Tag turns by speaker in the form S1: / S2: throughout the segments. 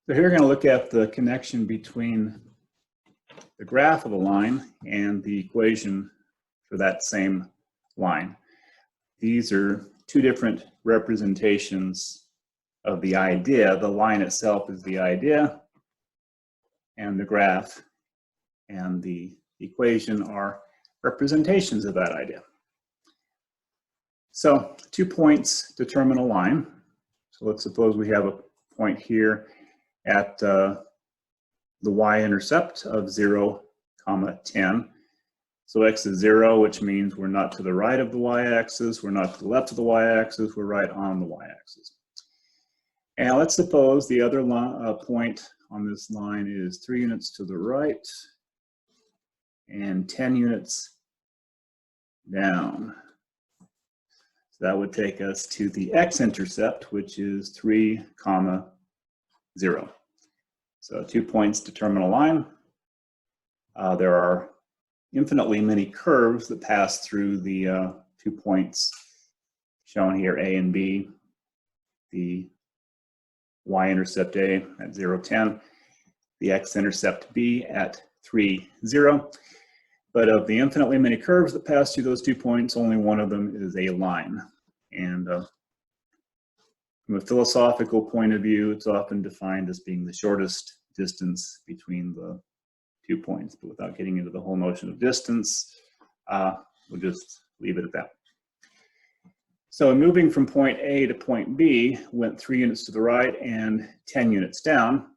S1: So here we're going to look at the connection between the graph of a line and the equation for that same line. These are two different representations of the idea. The line itself is the idea, and the graph and the equation are representations of that idea. So 2 points determine a line. So let's suppose we have a point here at the y-intercept of 0, 10. So x is 0, which means we're not to the right of the y-axis, we're not to the left of the y-axis, we're right on the y-axis. And let's suppose the other point on this line is 3 units to the right and 10 units down. So that would take us to the x-intercept, which is 3, 0. So 2 points determine a line. There are infinitely many curves that pass through the 2 points shown here, A and B. The y-intercept A at 0, 10, the x-intercept B at 3, 0. But of the infinitely many curves that pass through those 2 points, only one of them is a line. And from a philosophical point of view, it's often defined as being the shortest distance between the 2 points. But without getting into the whole notion of distance, we'll just leave it at that. So moving from point A to point B went 3 units to the right and 10 units down.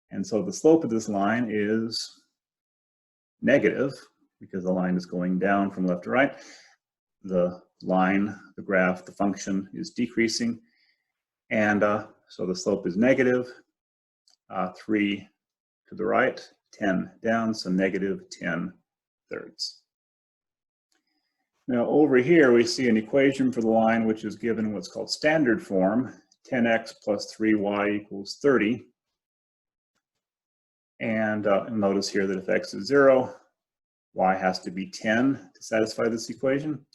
S1: And so the slope of this line is negative because the line is going down from left to right. The line, the graph, the function is decreasing. And so the slope is negative, 3 to the right, 10 down, so negative 10 thirds. Now over here we see an equation for the line which is given in what's called standard form, 10x plus 3y equals 30. And notice here that if x is 0, y has to be 10 to satisfy this equation.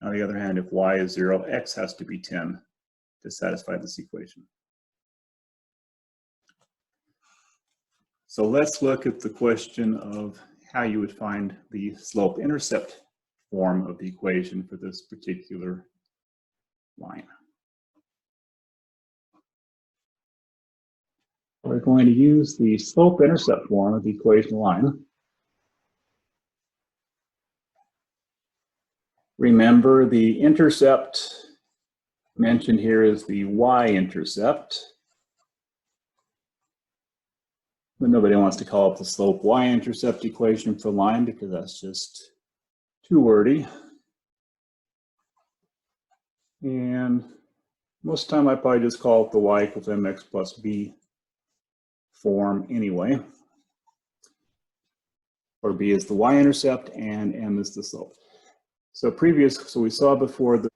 S1: On the other hand, if y is 0, x has to be 10 to satisfy this equation. So let's look at the question of how you would find the slope-intercept form of the equation for this particular line. We're going to use the slope-intercept form of the equation line. Remember, the intercept mentioned here is the y-intercept. But nobody wants to call it the slope y-intercept equation for line because that's just too wordy. And most of the time I probably just call it the y equals mx plus b form anyway. Where b is the y-intercept and m is the slope. So we saw before that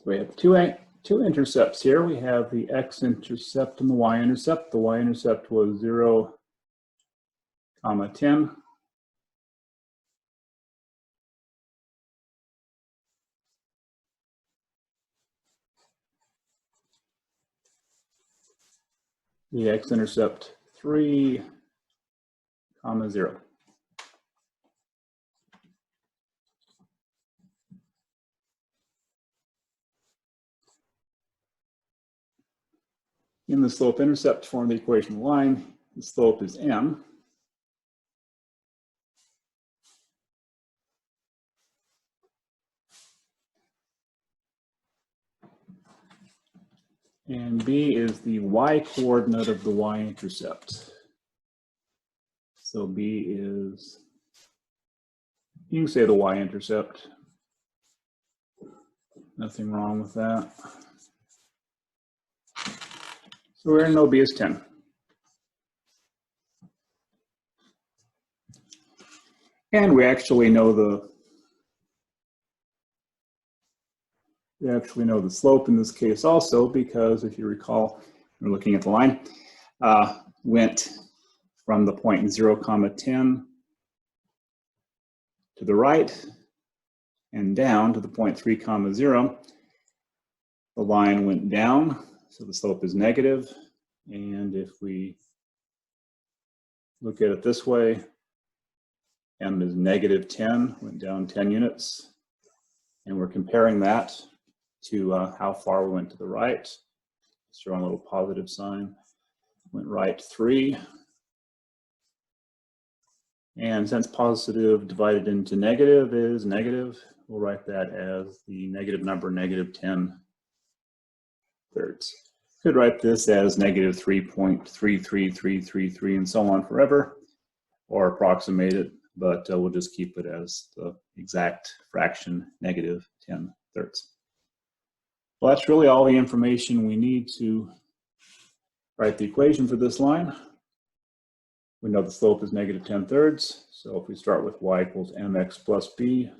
S1: we have two intercepts here. We have the x-intercept and the y-intercept. The y-intercept was 0, 10. The x-intercept 3, 0. In the slope-intercept form of the equation line, the slope is m. And b is the y-coordinate of the y-intercept. So b is, you can say the y-intercept. Nothing wrong with that. So we're going to know b is 10. And we actually know the slope in this case also, because if you recall, we're looking at the line, went from the point 0, 10 to the right and down to the point 3, 0. The line went down, so the slope is negative. And if we look at it this way, m is negative 10, went down 10 units. And we're comparing that to how far we went to the right. Let's draw a little positive sign. Went right 3. And since positive divided into negative is negative, we'll write that as the negative number, negative 10 thirds. Could write this as negative 3.33333 and so on forever, or approximate it, but we'll just keep it as the exact fraction, negative 10 thirds. Well, that's really all the information we need to write the equation for this line. We know the slope is negative 10 thirds, so if we start with y equals mx plus b,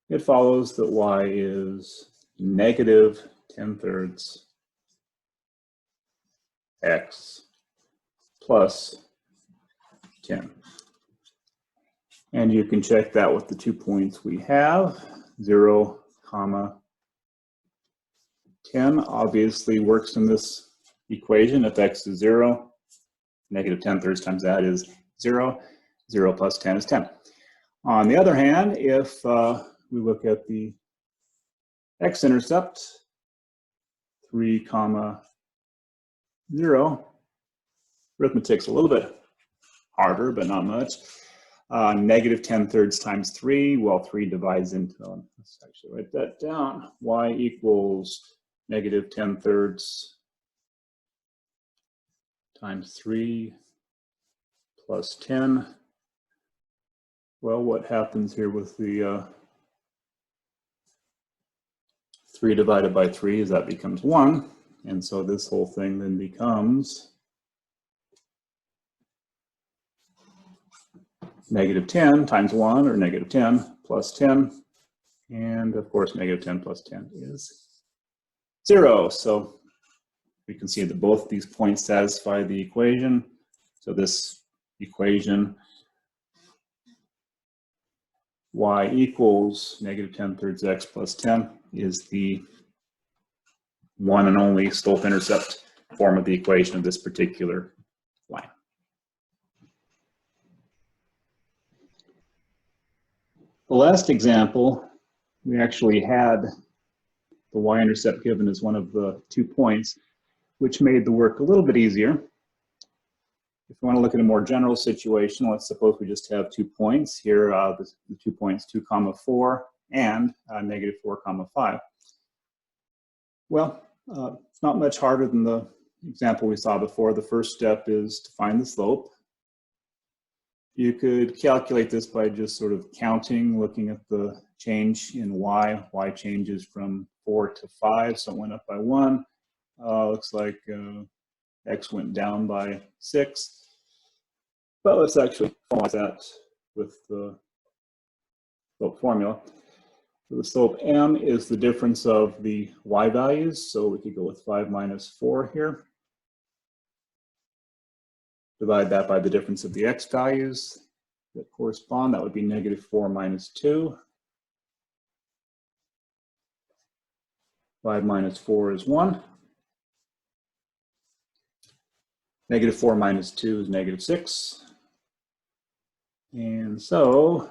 S1: it follows that y is negative 10 thirds x plus 10. And you can check that with the 2 points we have, 0, 10 obviously works in this equation. If x is 0, negative 10 thirds times that is 0. 0 plus 10 is 10. On the other hand, if we look at the x-intercept, 3, 0, arithmetic's a little bit harder, but not much. Negative 10 thirds times 3, well, 3 divides into, let's actually write that down. Y equals negative 10 thirds times 3 plus 10. Well, what happens here with the 3 divided by 3 is that becomes 1. And so this whole thing then becomes negative 10 times 1, or negative 10 plus 10. And of course, negative 10 plus 10 is 0. So we can see that both these points satisfy the equation. So this equation, y equals negative 10 thirds x plus 10, is the one and only slope-intercept form of the equation of this particular line. The last example, we actually had the y-intercept given as one of the 2 points, which made the work a little bit easier. If we want to look at a more general situation, let's suppose we just have 2 points. Here, the 2 points, 2, 4, and negative 4, 5. Well, it's not much harder than the example we saw before. The first step is to find the slope. You could calculate this by just sort of counting, looking at the change in y. Y changes from 4 to 5, so it went up by 1. Looks like x went down by 6. But let's actually formalize that with the slope formula. So the slope m is the difference of the y values, so we could go with 5 minus 4 here. Divide that by the difference of the x values that correspond. That would be negative 4 minus 2. 5 minus 4 is 1. Negative 4 minus 2 is negative 6. And so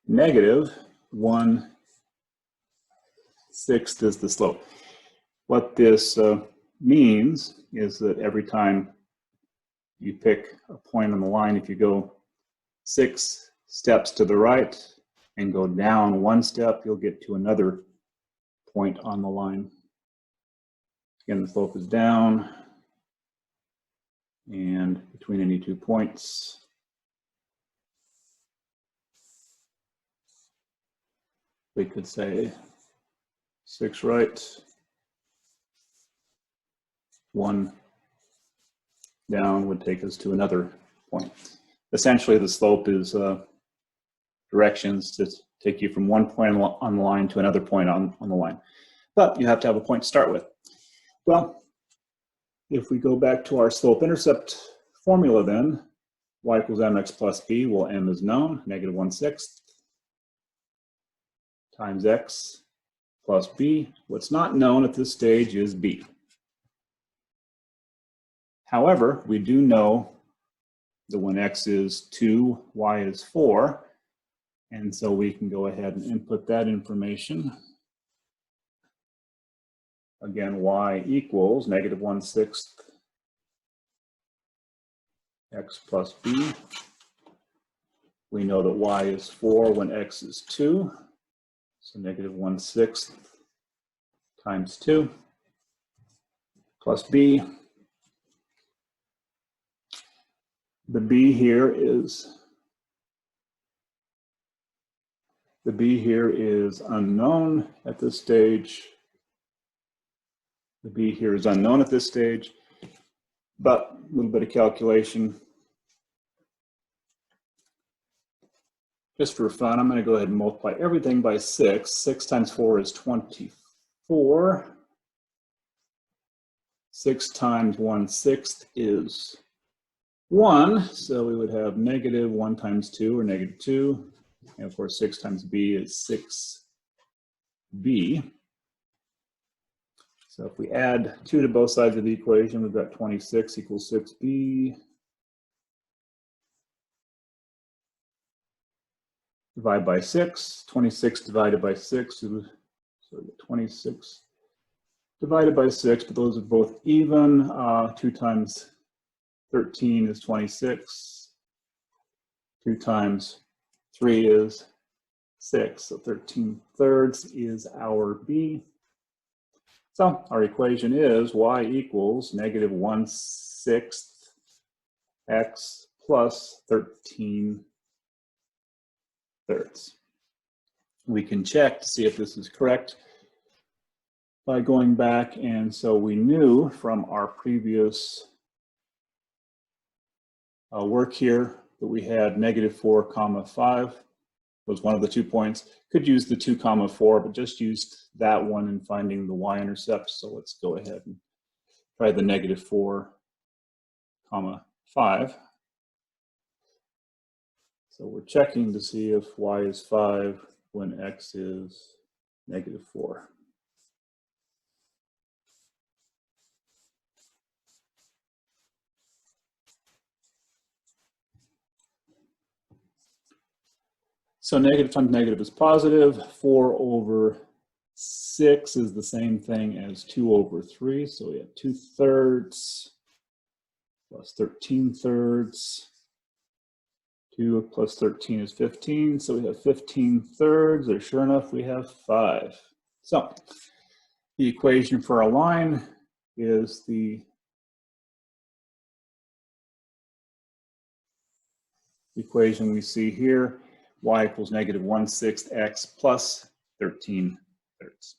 S1: negative 1/6 is the slope. What this means is that every time you pick a point on the line, if you go 6 steps to the right and go down 1 step, you'll get to another point on the line. Again, the slope is down, and between any 2 points, we could say 6 right, 1 down would take us to another point. Essentially, the slope is directions to take you from one point on the line to another point on the line. But you have to have a point to start with. Well, if we go back to our slope-intercept formula then, y equals mx plus b, well, m is known, negative 1/6 times x plus b. What's not known at this stage is b. However, we do know that when x is 2, y is 4, and so we can go ahead and input that information. Again, y equals negative 1/6 x plus b. We know that y is 4 when x is 2, so negative 1/6 times 2 plus b. The b here is unknown at this stage. The b here is unknown at this stage, but a little bit of calculation. Just for fun, I'm going to go ahead and multiply everything by 6. 6 times 4 is 24. 6 times 1/6 is 1. So we would have negative 1 times 2, or negative 2. And of course, 6 times b is 6b. So if we add 2 to both sides of the equation, we've got 26 equals 6b. Divide by 6. 26 divided by 6 is, so 26 divided by 6, but those are both even. 2 times 13 is 26. 2 times 3 is 6. So 13/3 is our b. So our equation is y equals negative 1/6 x plus 13/3. We can check to see if this is correct by going back, and so we knew from our previous work here that we had negative 4, 5 was one of the 2 points. Could use the 2, 4, but just used that one in finding the y-intercept. So let's go ahead and try the negative 4, 5. So we're checking to see if y is 5 when x is negative 4. So negative times negative is positive. 4/6 is the same thing as 2/3. So we have 2/3 plus 13/3. 2 plus 13 is 15. So we have 15/3, or sure enough, we have 5. So the equation for our line is the equation we see here. Y equals negative 1/6 x plus 13/3.